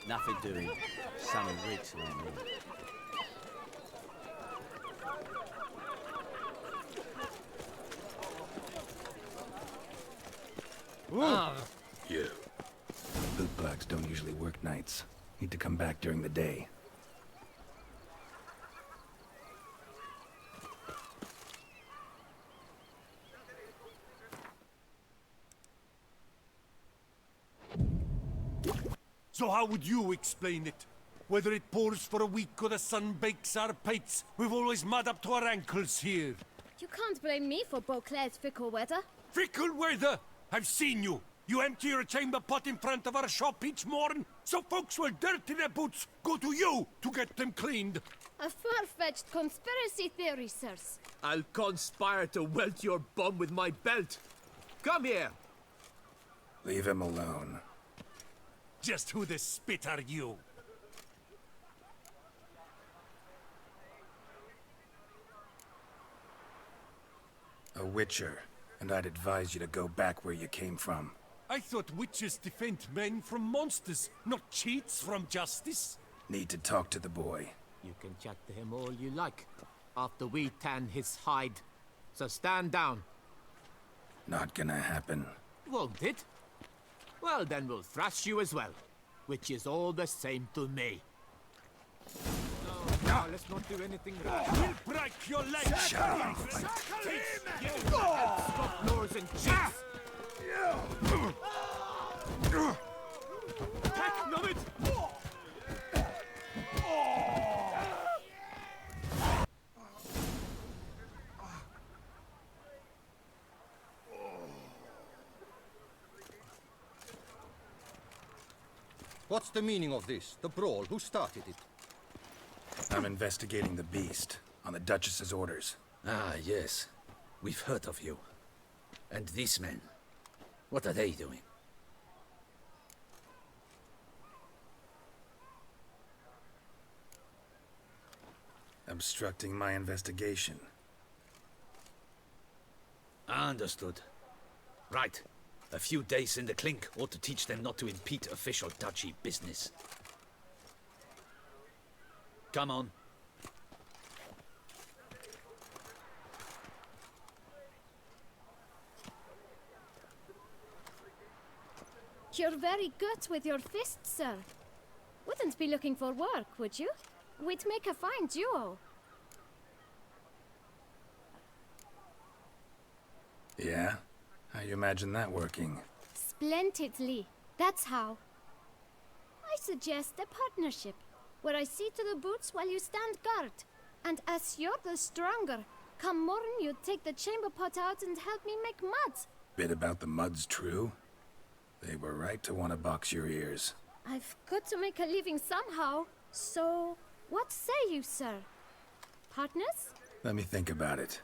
Nothing doing. Sun and rigs on me. You. Bootblacks don't usually work nights. Need to come back during the day. So how would you explain it? Whether it pours for a week or the sun bakes our pates, we've always mud up to our ankles here. You can't blame me for Beauclair's fickle weather. Fickle weather! I've seen you. You empty your chamber pot in front of our shop each morn, so folks will dirty their boots, go to you to get them cleaned. A far-fetched conspiracy theory, sirs. I'll conspire to welt your bum with my belt. Come here. Leave him alone. Just who the spit are you? A witcher, and I'd advise you to go back where you came from. I thought witches defend men from monsters, not cheats from justice. Need to talk to the boy. You can chat to him all you like, after we tan his hide. So stand down. Not gonna happen. Won't it? Well, then we'll thrash you as well, which is all the same to me. No, let's not do anything rash. We'll break your legs! Shut up! Stop lures and cheats! Heck, numb it! What's the meaning of this? The brawl? Who started it? I'm investigating the beast, on the Duchess's orders. Ah, yes. We've heard of you. And these men, what are they doing? Obstructing my investigation. Understood. Right. A few days in the clink ought to teach them not to impede official duchy business. Come on. You're very good with your fists, sir. Wouldn't be looking for work, would you? We'd make a fine duo. Yeah? How you imagine that working? Splendidly. That's how. I suggest a partnership, where I see to the boots while you stand guard. And as you're the stronger, come morn you take the chamber pot out and help me make mud. Bit about the mud's true? They were right to want to box your ears. I've got to make a living somehow, so what say you, sir? Partners? Let me think about it.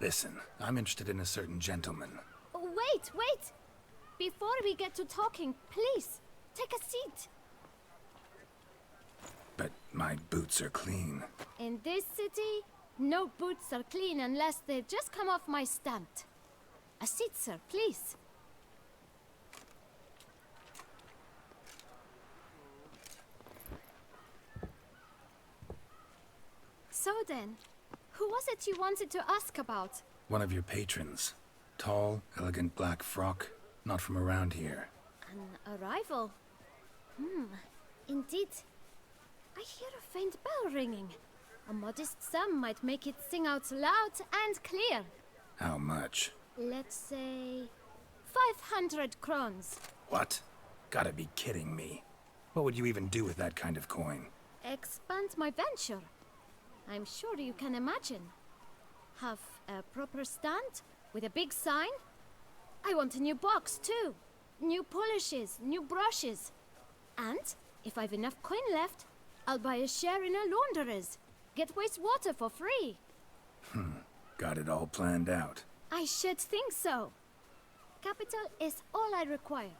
Listen, I'm interested in a certain gentleman. Wait! Before we get to talking, please, take a seat. But my boots are clean. In this city, no boots are clean unless they just come off my stamp. A seat, sir, please. So then, who was it you wanted to ask about? One of your patrons. Tall, elegant black frock. Not from around here. An arrival? Indeed. I hear a faint bell ringing. A modest sum might make it sing out loud and clear. How much? Let's say 500 crowns. What? Gotta be kidding me. What would you even do with that kind of coin? Expand my venture. I'm sure you can imagine. Have a proper stand with a big sign. I want a new box too. New polishes, new brushes. And if I've enough coin left, I'll buy a share in a launderer's. Get wastewater for free. Got it all planned out. I should think so. Capital is all I require.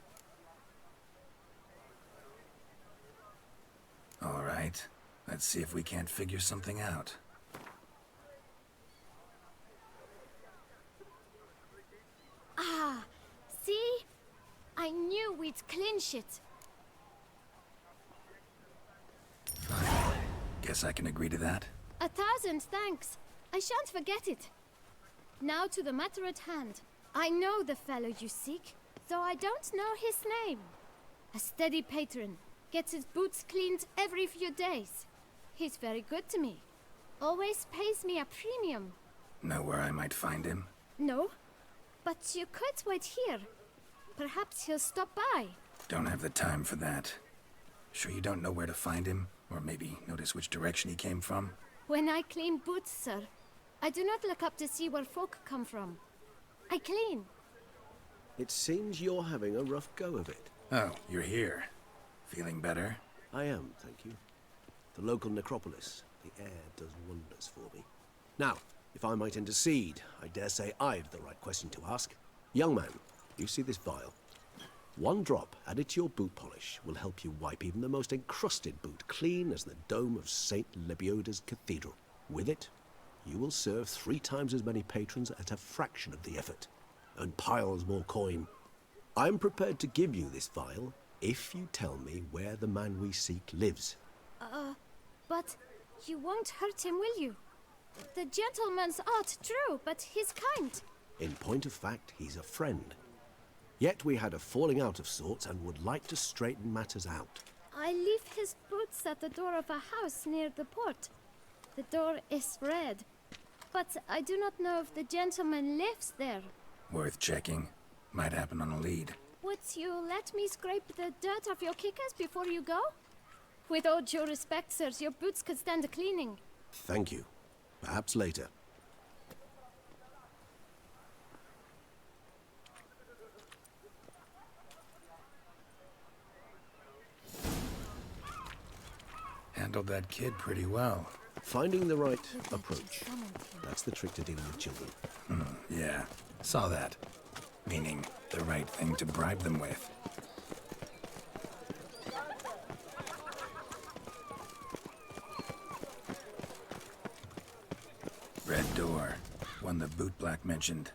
All right. Let's see if we can't figure something out. Ah, see? I knew we'd It's clean shit. Fine. Guess I can agree to that. 1,000 thanks. I shan't forget it. Now to the matter at hand. I know the fellow you seek, though I don't know his name. A steady patron. Gets his boots cleaned every few days. He's very good to me. Always pays me a premium. Know where I might find him? No, but you could wait here. Perhaps he'll stop by. Don't have the time for that. Sure you don't know where to find him? Or maybe notice which direction he came from? When I clean boots, sir, I do not look up to see where folk come from. I clean. It seems you're having a rough go of it. Oh, you're here. Feeling better? I am, thank you. The local necropolis. The air does wonders for me. Now, if I might intercede, I dare say I've the right question to ask. Young man, you see this vial? One drop added to your boot polish will help you wipe even the most encrusted boot clean as the dome of St. Lebioda's Cathedral. With it, you will serve 3 times as many patrons at a fraction of the effort, and piles more coin. I'm prepared to give you this vial if you tell me where the man we seek lives. But you won't hurt him, will you? The gentleman's art, true, but he's kind. In point of fact, he's a friend. Yet we had a falling out of sorts and would like to straighten matters out. I leave his boots at the door of a house near the port. The door is red, but I do not know if the gentleman lives there. Worth checking. Might happen on a lead. Would you let me scrape the dirt off your kickers before you go? With all due respect, sirs, your boots could stand a cleaning. Thank you. Perhaps later. Handled that kid pretty well. Finding the right approach. That's the trick to dealing with children. Yeah, saw that. Meaning, the right thing to bribe them with. Red door. One the boot black mentioned.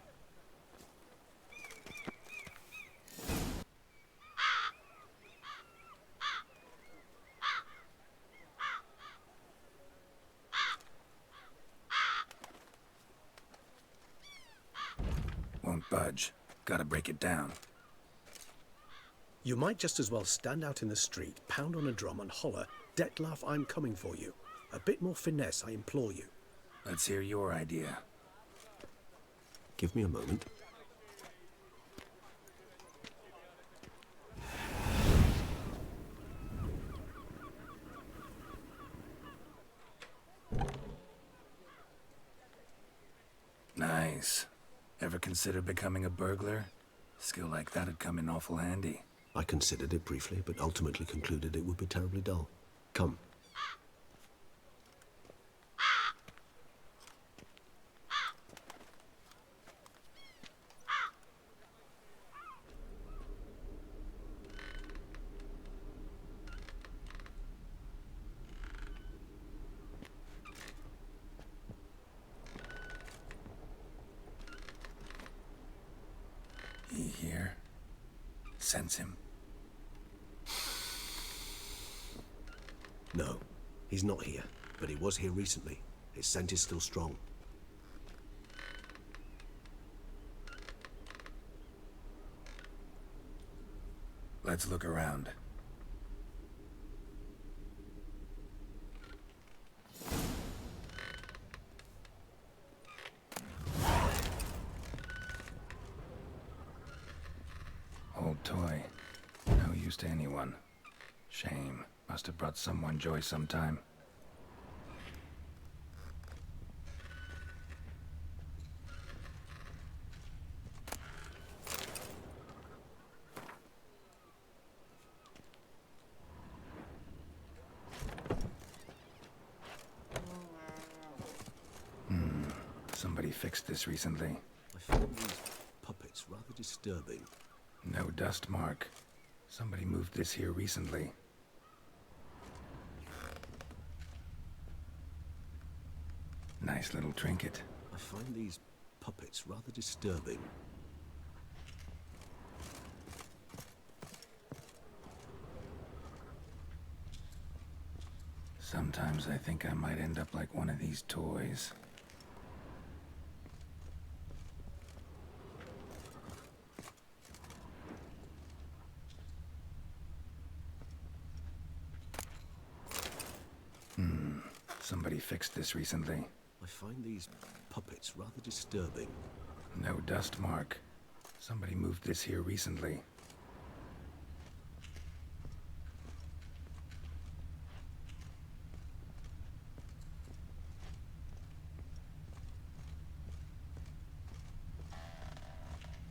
Won't budge. Gotta break it down. You might just as well stand out in the street, pound on a drum and holler, "Detlef, I'm coming for you." A bit more finesse, I implore you. Let's hear your idea. Give me a moment. Nice. Ever consider becoming a burglar? Skill like that'd come in awful handy. I considered it briefly, but ultimately concluded it would be terribly dull. Come. He here? Sense him. No, he's not here, but he was here recently. His scent is still strong. Let's look around. Old toy. No use to anyone. Shame. Must have brought someone joy sometime. Somebody fixed this recently. I found these puppets rather disturbing. No dust mark. Somebody moved this here recently. Nice little trinket. I find these puppets rather disturbing. Sometimes I think I might end up like one of these toys. Somebody fixed this recently. I find these puppets rather disturbing. No dust mark. Somebody moved this here recently.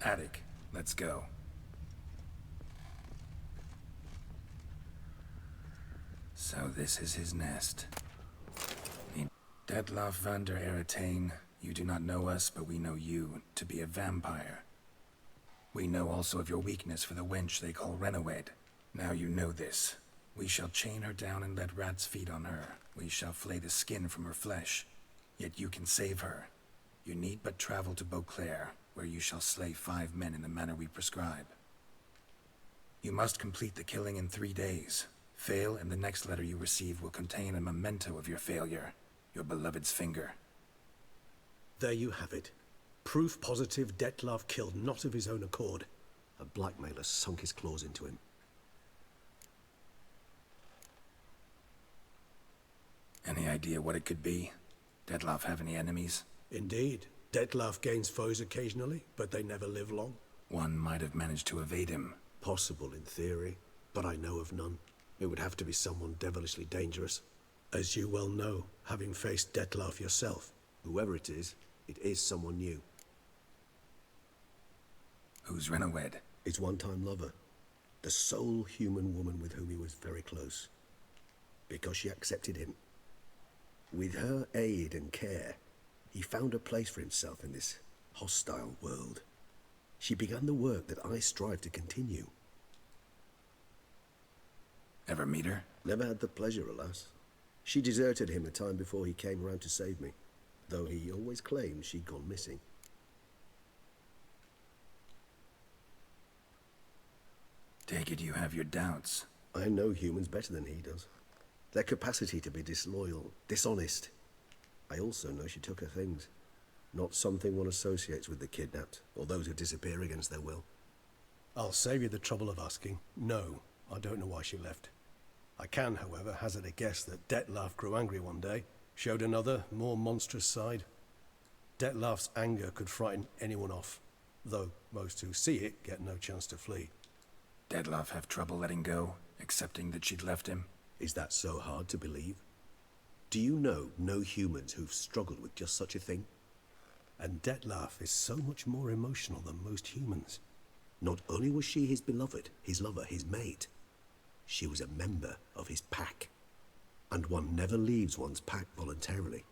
Attic. Let's go. So this is his nest. Detlef van der Eretain, you do not know us, but we know you to be a vampire. We know also of your weakness for the wench they call Renawed. Now you know this. We shall chain her down and let rats feed on her. We shall flay the skin from her flesh. Yet you can save her. You need but travel to Beauclair, where you shall slay 5 men in the manner we prescribe. You must complete the killing in 3 days. Fail, and the next letter you receive will contain a memento of your failure. Your beloved's finger. There you have it. Proof positive Detlef killed not of his own accord. A blackmailer sunk his claws into him. Any idea what it could be? Detlef have any enemies? Indeed. Detlef gains foes occasionally, but they never live long. One might have managed to evade him. Possible in theory, but I know of none. It would have to be someone devilishly dangerous. As you well know, having faced Detlef yourself. Whoever it is someone new. Who's Renawed? His one-time lover. The sole human woman with whom he was very close. Because she accepted him. With her aid and care, he found a place for himself in this hostile world. She began the work that I strive to continue. Ever meet her? Never had the pleasure, alas. She deserted him a time before he came around to save me, though he always claimed she'd gone missing. Take it you have your doubts. I know humans better than he does. Their capacity to be disloyal, dishonest. I also know she took her things. Not something one associates with the kidnapped, or those who disappear against their will. I'll save you the trouble of asking. No, I don't know why she left. I can, however, hazard a guess that Detlef grew angry one day, showed another, more monstrous side. Detlef's anger could frighten anyone off, though most who see it get no chance to flee. Detlef have trouble letting go, accepting that she'd left him? Is that so hard to believe? Do you know no humans who've struggled with just such a thing? And Detlef is so much more emotional than most humans. Not only was she his beloved, his lover, his mate, she was a member of his pack. And one never leaves one's pack voluntarily.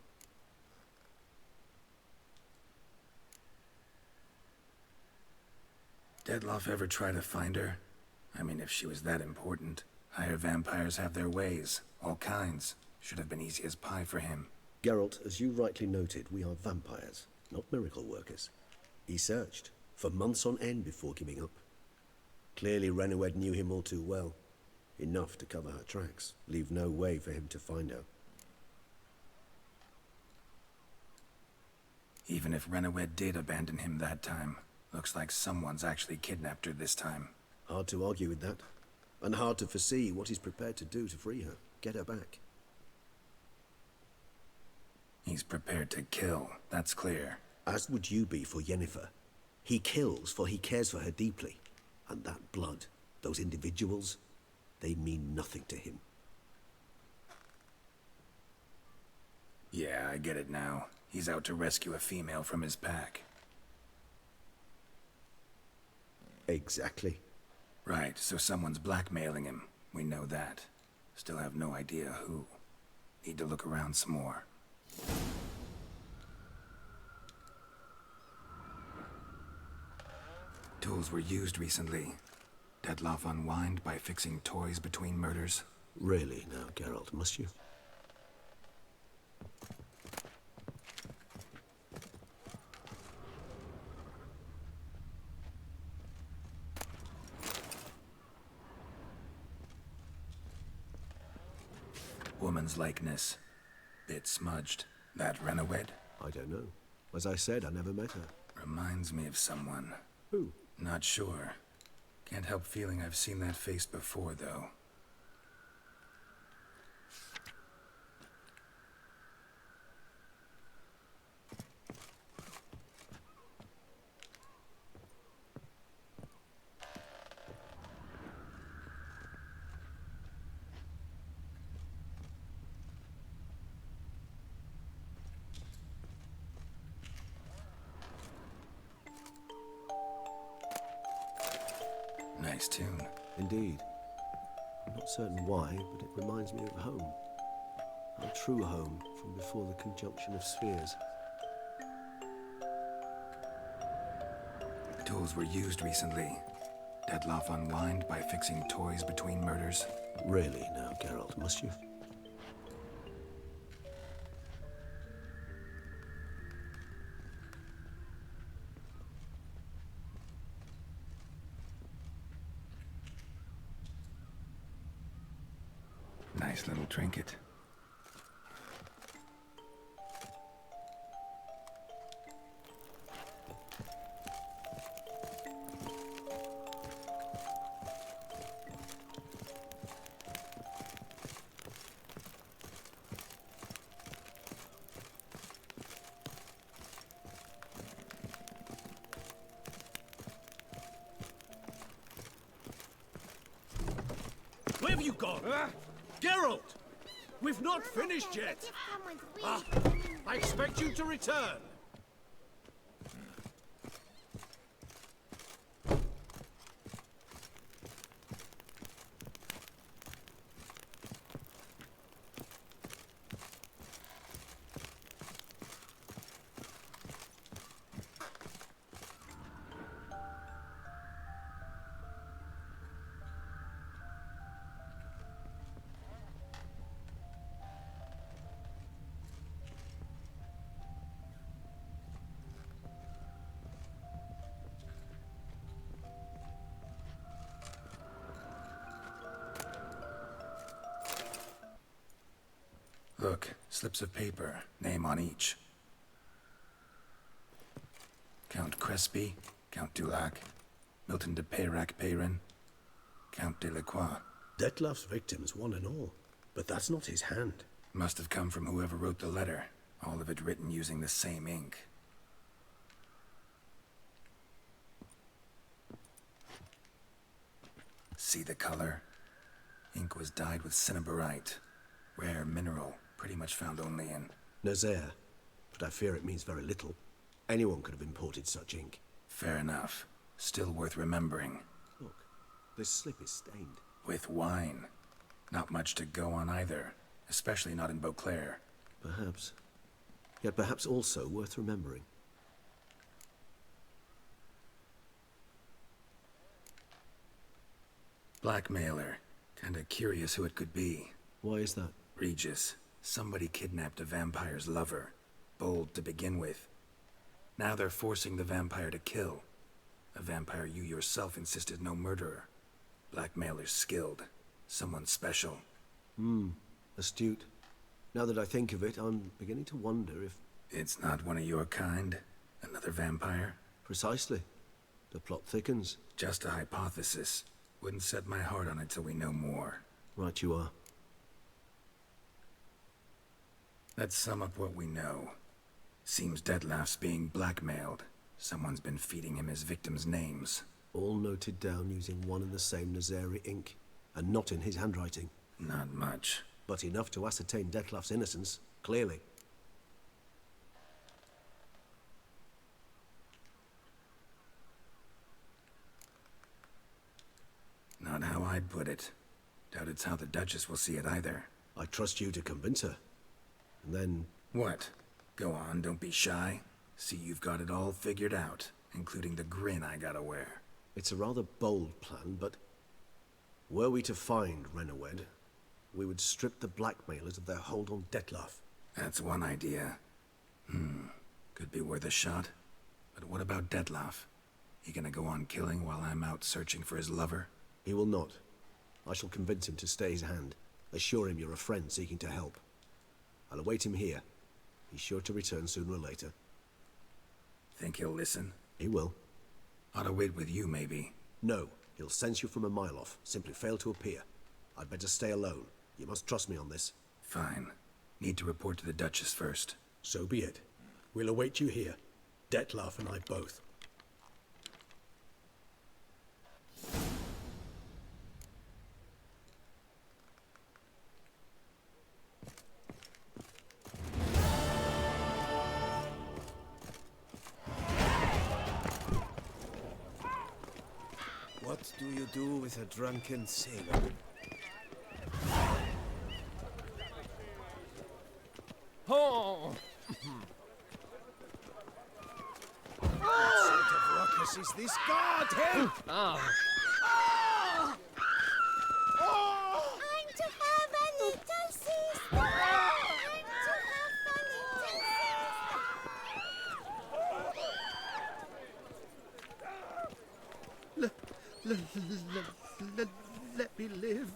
Detlef ever try to find her? I mean, if she was that important. Higher vampires have their ways, all kinds. Should have been easy as pie for him. Geralt, as you rightly noted, we are vampires, not miracle workers. He searched, for months on end before giving up. Clearly Renawed knew him all too well. Enough to cover her tracks, leave no way for him to find her. Even if Renawed did abandon him that time, looks like someone's actually kidnapped her this time. Hard to argue with that. And hard to foresee what he's prepared to do to free her, get her back. He's prepared to kill, that's clear. As would you be for Yennefer. He kills for he cares for her deeply. And that blood, those individuals, they mean nothing to him. Yeah, I get it now. He's out to rescue a female from his pack. Exactly. Right, so someone's blackmailing him. We know that. Still have no idea who. Need to look around some more. Tools were used recently. Detlef unwind by fixing toys between murders. Really now, Geralt, must you? woman's likeness. Bit smudged. That Renowed? I don't know. As I said, I never met her. Reminds me of someone. Who? Not sure. Can't help feeling I've seen that face before, though. Nice tune. Indeed. I'm not certain why, but it reminds me of home. Our true home from before the conjunction of spheres. Tools were used recently. Detloff unwind by fixing toys between murders. Really now, Geralt, must you? Nice little trinket. Where have you gone? Geralt! We've not finished yet! I expect you to return! Look, slips of paper, name on each. Count Crespi, Count Dulac, Milton de Peyrac-Peyrin, Count de Lacroix. Detloff's victims, one and all. But that's not his hand. Must have come from whoever wrote the letter, all of it written using the same ink. See the color? Ink was dyed with cinnabarite, rare mineral, pretty much found only in... Nazaire, but I fear it means very little. Anyone could have imported such ink. Fair enough. Still worth remembering. Look, this slip is stained. With wine. Not much to go on either, especially not in Beauclair. Perhaps. Yet perhaps also worth remembering. Blackmailer. Kinda curious who it could be. Why is that? Regis. Somebody kidnapped a vampire's lover. Bold to begin with. Now they're forcing the vampire to kill. A vampire you yourself insisted no murderer. Blackmailer's skilled. Someone special. Astute. Now that I think of it, I'm beginning to wonder if... It's not one of your kind? Another vampire? Precisely. The plot thickens. Just a hypothesis. Wouldn't set my heart on it till we know more. Right you are. Let's sum up what we know. Seems Detloff's being blackmailed. Someone's been feeding him his victims' names. All noted down using one and the same Nazari ink, and not in his handwriting. Not much. But enough to ascertain Detloff's innocence, clearly. Not how I'd put it. Doubt it's how the Duchess will see it either. I trust you to convince her. And then... What? Go on, don't be shy. See you've got it all figured out, including the grin I gotta wear. It's a rather bold plan, but... Were we to find Renowed, we would strip the blackmailers of their hold on Detloff. That's one idea. Could be worth a shot. But what about Detloff? He gonna go on killing while I'm out searching for his lover? He will not. I shall convince him to stay his hand. Assure him you're a friend seeking to help. I'll await him here. He's sure to return sooner or later. Think he'll listen? He will. Ought to wait with you, maybe. No, he'll sense you from a mile off. Simply fail to appear. I'd better stay alone. You must trust me on this. Fine. Need to report to the Duchess first. So be it. We'll await you here. Dettlaff and I both. What do you do with a drunken sailor? Oh! What sort of ruckus is this? God help! I'm to have a little sister. I'm to have a little sister. Let me live.